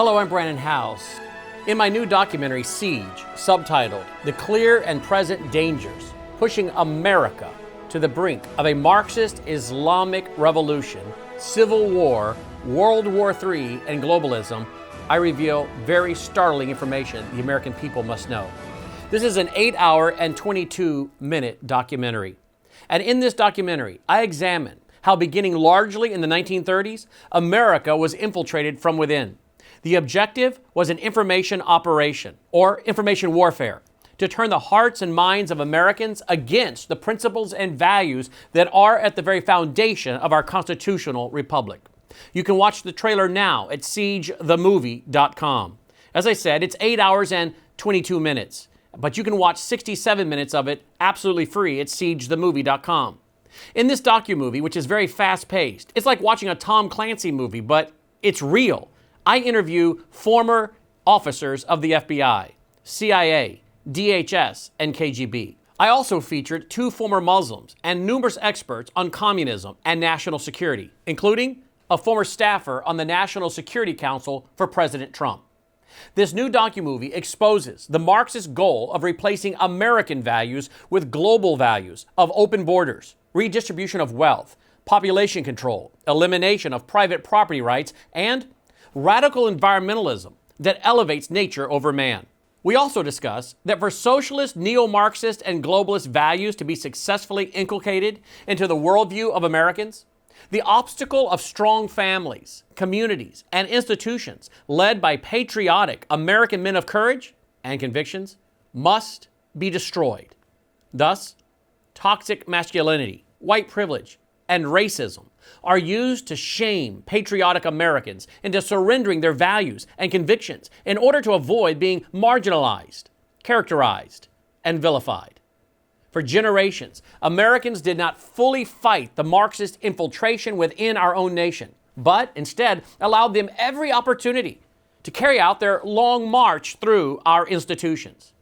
Hello, I'm Brannon Howse. In my new documentary, Siege, subtitled The Clear and Present Dangers Pushing America to the Brink of a Marxist Islamic Revolution, Civil War, World War III, and Globalism, I reveal very startling information the American people must know. This is an 8-hour and 22-minute documentary. And in this documentary, I examine how beginning largely in the 1930s, America was infiltrated from within. The objective was an information operation, or information warfare, to turn the hearts and minds of Americans against the principles and values that are at the very foundation of our constitutional republic. You can watch the trailer now at siegethemovie.com. As I said, it's 8 hours and 22 minutes, but you can watch 67 minutes of it absolutely free at siegethemovie.com. In this docu-movie, which is very fast-paced, it's like watching a Tom Clancy movie, but it's real. I interview former officers of the FBI, CIA, DHS, and KGB. I also featured 2 former Muslims and numerous experts on communism and national security, including a former staffer on the National Security Council for President Trump. This new documovie exposes the Marxist goal of replacing American values with global values of open borders, redistribution of wealth, population control, elimination of private property rights, and radical environmentalism that elevates nature over man. We also discuss that for socialist, neo-Marxist, and globalist values to be successfully inculcated into the worldview of Americans, the obstacle of strong families, communities, and institutions led by patriotic American men of courage and convictions must be destroyed. Thus, toxic masculinity, white privilege, and racism are used to shame patriotic Americans into surrendering their values and convictions in order to avoid being marginalized, characterized, and vilified. For generations, Americans did not fully fight the Marxist infiltration within our own nation, but instead allowed them every opportunity to carry out their long march through our institutions.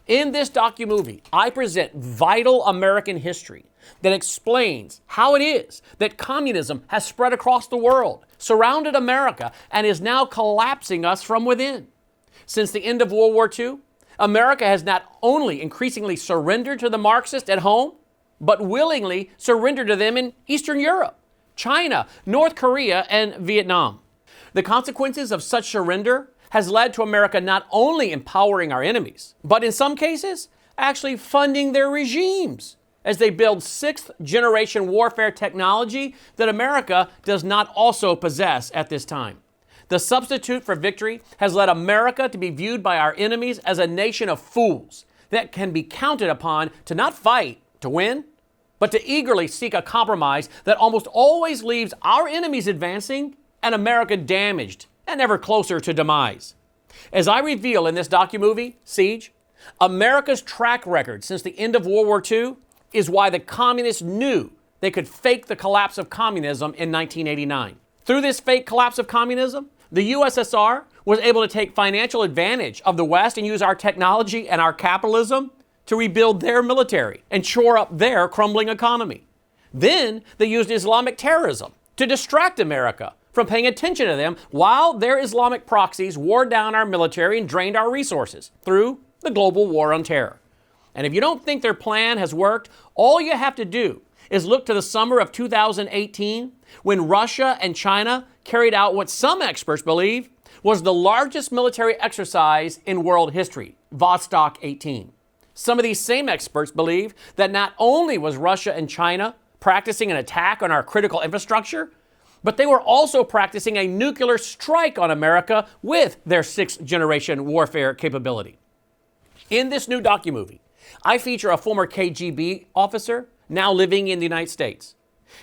In this docu-movie, I present vital American history that explains how it is that communism has spread across the world, surrounded America, and is now collapsing us from within. Since the end of World War II, America has not only increasingly surrendered to the Marxists at home, but willingly surrendered to them in Eastern Europe, China, North Korea, and Vietnam. The consequences of such surrender has led to America not only empowering our enemies, but in some cases, actually funding their regimes as they build 6th-generation warfare technology that America does not also possess at this time. The substitute for victory has led America to be viewed by our enemies as a nation of fools that can be counted upon to not fight to win, but to eagerly seek a compromise that almost always leaves our enemies advancing and America damaged and ever closer to demise. As I reveal in this docu-movie, Siege, America's track record since the end of World War II is why the communists knew they could fake the collapse of communism in 1989. Through this fake collapse of communism, the USSR was able to take financial advantage of the West and use our technology and our capitalism to rebuild their military and shore up their crumbling economy. Then they used Islamic terrorism to distract America from paying attention to them while their Islamic proxies wore down our military and drained our resources through the global war on terror. And if you don't think their plan has worked, all you have to do is look to the summer of 2018 when Russia and China carried out what some experts believe was the largest military exercise in world history, Vostok 18. Some of these same experts believe that not only was Russia and China practicing an attack on our critical infrastructure, but they were also practicing a nuclear strike on America with their 6th-generation warfare capability. In this new docu-movie, I feature a former KGB officer now living in the United States.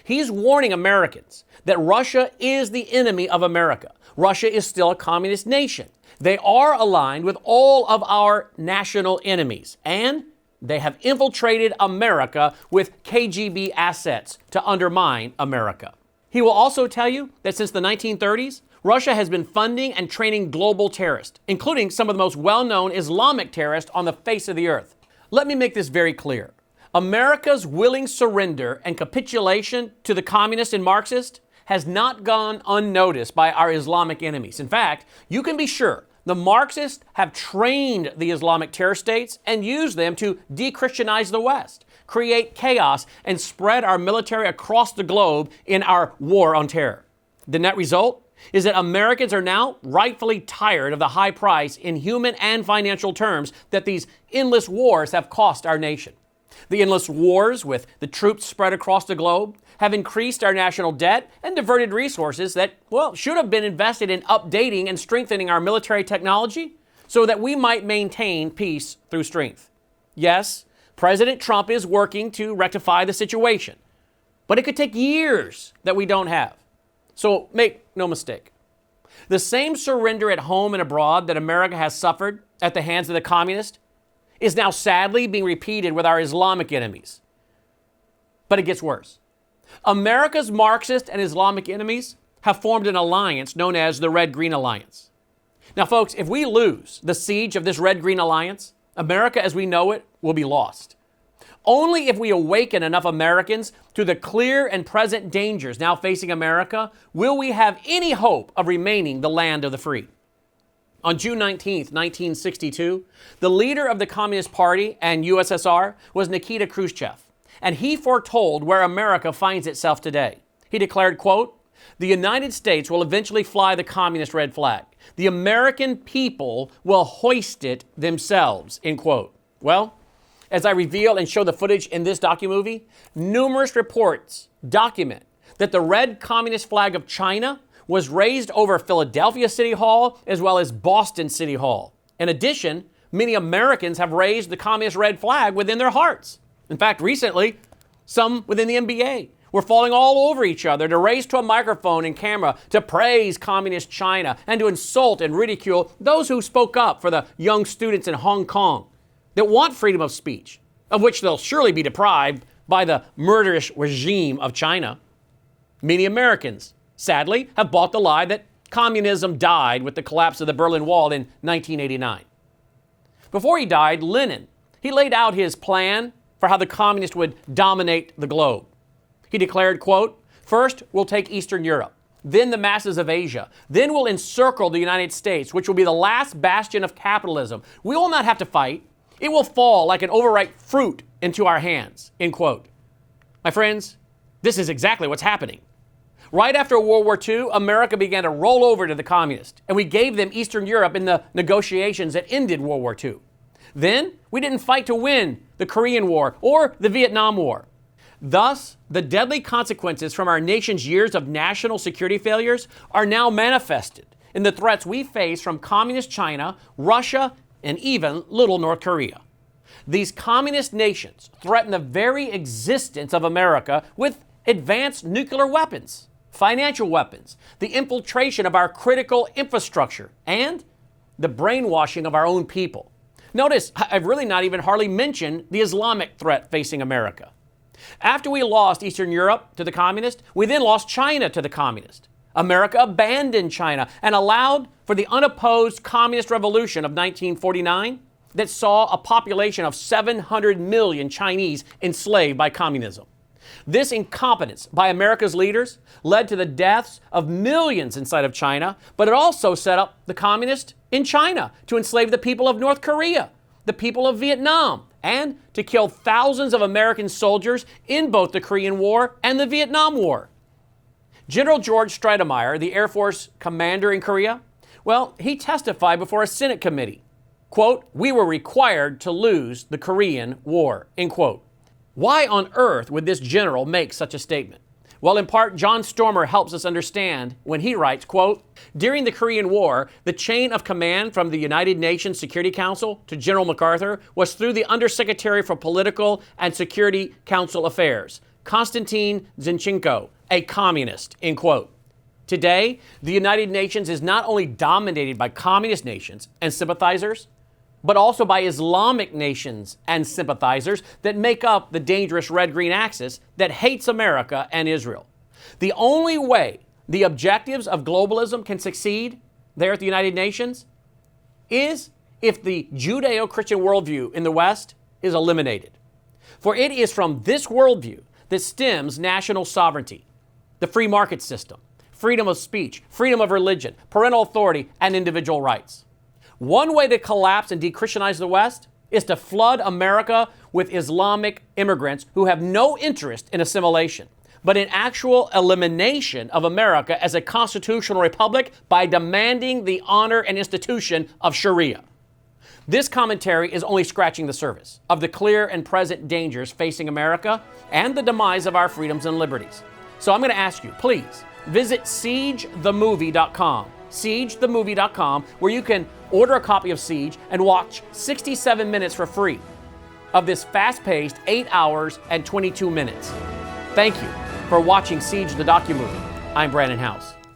He's warning Americans that Russia is the enemy of America. Russia is still a communist nation. They are aligned with all of our national enemies, and they have infiltrated America with KGB assets to undermine America. He will also tell you that since the 1930s, Russia has been funding and training global terrorists, including some of the most well-known Islamic terrorists on the face of the earth. Let me make this very clear. America's willing surrender and capitulation to the communists and Marxists has not gone unnoticed by our Islamic enemies. In fact, you can be sure the Marxists have trained the Islamic terror states and used them to de-Christianize the West, create chaos, and spread our military across the globe in our war on terror. The net result is that Americans are now rightfully tired of the high price in human and financial terms that these endless wars have cost our nation. The endless wars, with the troops spread across the globe, have increased our national debt and diverted resources that, should have been invested in updating and strengthening our military technology so that we might maintain peace through strength. Yes, President Trump is working to rectify the situation, but it could take years that we don't have. So make no mistake. The same surrender at home and abroad that America has suffered at the hands of the communists is now sadly being repeated with our Islamic enemies. But it gets worse. America's Marxist and Islamic enemies have formed an alliance known as the Red-Green Alliance. Now, folks, if we lose the siege of this Red-Green Alliance, America as we know it will be lost. Only if we awaken enough Americans to the clear and present dangers now facing America will we have any hope of remaining the land of the free. On June 19, 1962, the leader of the Communist Party and USSR was Nikita Khrushchev, and he foretold where America finds itself today. He declared, quote, "The United States will eventually fly the communist red flag. The American people will hoist it themselves," end quote. Well, as I reveal and show the footage in this documovie, numerous reports document that the red communist flag of China was raised over Philadelphia City Hall as well as Boston City Hall. In addition, many Americans have raised the communist red flag within their hearts. In fact, recently, some within the NBA were falling all over each other to race to a microphone and camera to praise communist China and to insult and ridicule those who spoke up for the young students in Hong Kong that want freedom of speech, of which they'll surely be deprived by the murderous regime of China. Many Americans, sadly, have bought the lie that communism died with the collapse of the Berlin Wall in 1989. Before he died, Lenin, he laid out his plan for how the communists would dominate the globe. He declared, quote, "First, we'll take Eastern Europe, then the masses of Asia, then we'll encircle the United States, which will be the last bastion of capitalism. We will not have to fight. It will fall like an overripe fruit into our hands," end quote. My friends, this is exactly what's happening. Right after World War II, America began to roll over to the communists, and we gave them Eastern Europe in the negotiations that ended World War II. Then, we didn't fight to win the Korean War or the Vietnam War. Thus, the deadly consequences from our nation's years of national security failures are now manifested in the threats we face from communist China, Russia, and even little North Korea. These communist nations threaten the very existence of America with advanced nuclear weapons, financial weapons, the infiltration of our critical infrastructure, and the brainwashing of our own people. Notice, I've really not even hardly mentioned the Islamic threat facing America. After we lost Eastern Europe to the communists, we then lost China to the communists. America abandoned China and allowed for the unopposed communist revolution of 1949 that saw a population of 700 million Chinese enslaved by communism. This incompetence by America's leaders led to the deaths of millions inside of China, but it also set up the communists in China to enslave the people of North Korea, the people of Vietnam, and to kill thousands of American soldiers in both the Korean War and the Vietnam War. General George Stratemeyer, the Air Force commander in Korea, he testified before a Senate committee. Quote, "We were required to lose the Korean War," end quote. Why on earth would this general make such a statement? Well, in part, John Stormer helps us understand when he writes, quote, "During the Korean War, the chain of command from the United Nations Security Council to General MacArthur was through the Undersecretary for Political and Security Council Affairs, Konstantin Zinchenko, a communist," end quote. Today, the United Nations is not only dominated by communist nations and sympathizers, but also by Islamic nations and sympathizers that make up the dangerous red-green axis that hates America and Israel. The only way the objectives of globalism can succeed there at the United Nations is if the Judeo-Christian worldview in the West is eliminated. For it is from this worldview that stems national sovereignty. the free market system, freedom of speech, freedom of religion, parental authority, and individual rights. One way to collapse and de-Christianize the West is to flood America with Islamic immigrants who have no interest in assimilation, but in actual elimination of America as a constitutional republic by demanding the honor and institution of Sharia. This commentary is only scratching the surface of the clear and present dangers facing America and the demise of our freedoms and liberties. So I'm going to ask you, please, visit SiegeTheMovie.com, SiegeTheMovie.com, where you can order a copy of Siege and watch 67 minutes for free of this fast-paced 8 hours and 22 minutes. Thank you for watching Siege the Documovie. I'm Brannon Howse.